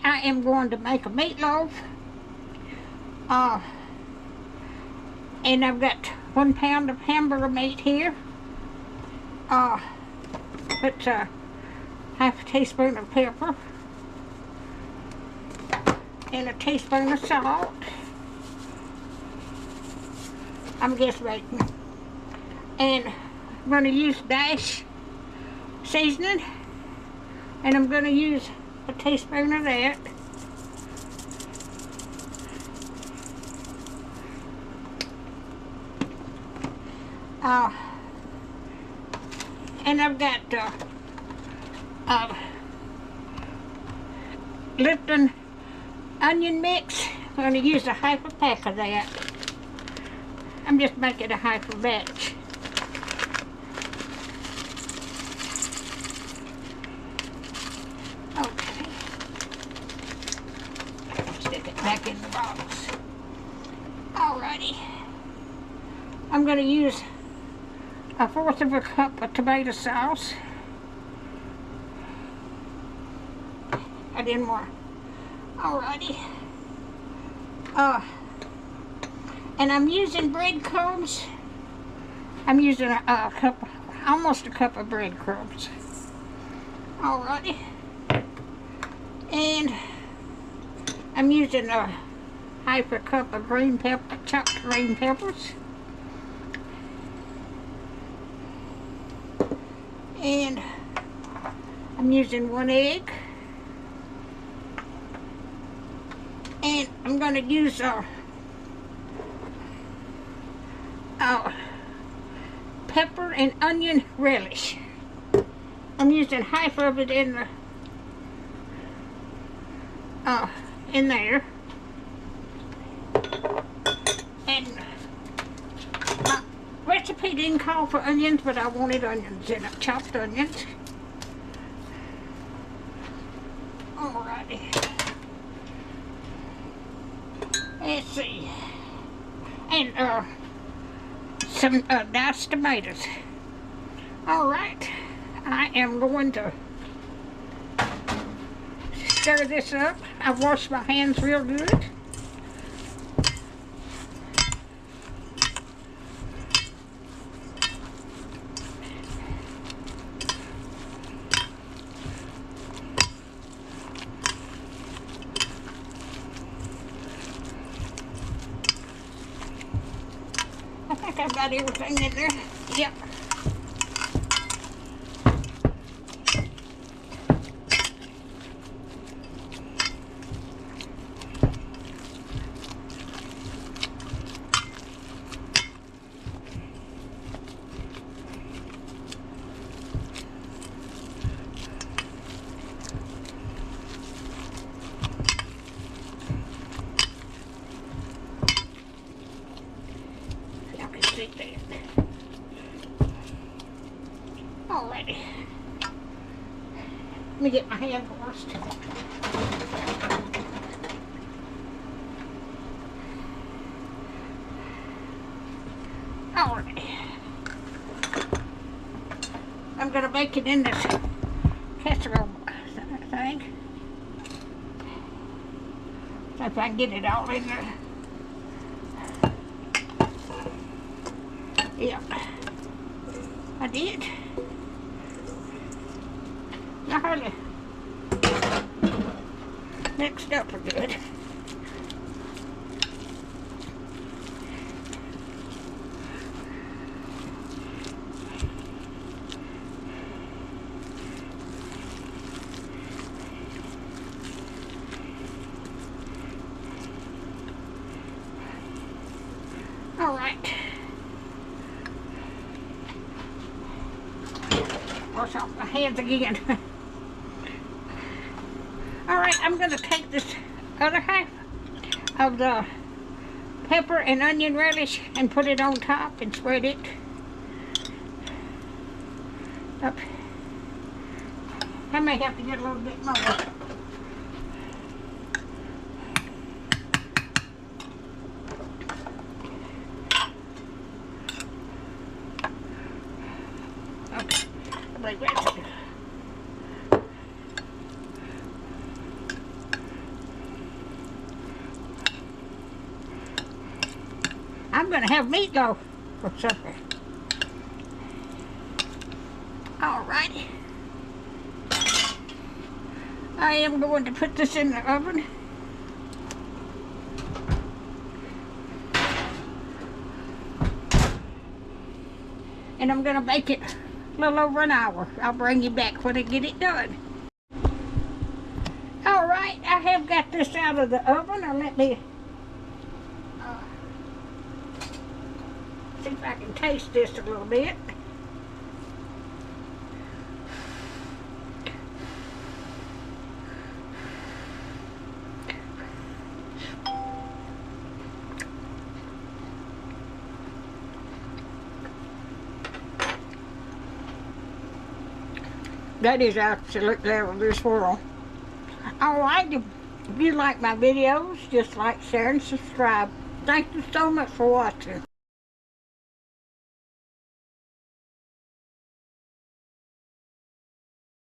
I am going to make a meatloaf. And I've got 1 pound of hamburger meat here. Put half a teaspoon of pepper and a teaspoon of salt. I'm just making. And I'm going to use dash seasoning, and I'm going to use a teaspoon of that. And I've got Lipton onion mix. I'm going to use a half a pack of that. I'm just making a half a batch. Okay. Stick it back in the box. Alrighty. I'm going to use 1/4 of a cup of tomato sauce. I didn't want. Alrighty. And I'm using breadcrumbs. I'm using a cup, almost a cup of breadcrumbs. Alrighty. And I'm using a half a cup of green pepper, chopped green peppers. And I'm using 1 egg. And I'm going to use pepper and onion relish. I'm using half of it in the in there. And my recipe didn't call for onions, but I wanted onions in it, chopped onions. Alrighty. Let's see. And some diced tomatoes. Alright. I am going to stir this up. I've washed my hands real good. I think I've got everything in there. Yep. Alrighty. Let me get my hand washed. Alrighty. I'm going to bake it in this casserole thing. So if I can get it all in there. Yeah, I did. Not hardly mixed up for good. All right. Wash off my hands again. Alright, I'm going to take this other half of the pepper and onion relish and put it on top and spread it up. I may have to get a little bit more. Okay, like that. I'm going to have meatloaf for supper. Alrighty. I am going to put this in the oven. And I'm going to bake it a little over an hour. I'll bring you back when I get it done. Alright, I have got this out of the oven. Now let me see if I can taste this a little bit. That is absolutely out of this world. Alright, if you like my videos, just like, share, and subscribe. Thank you so much for watching.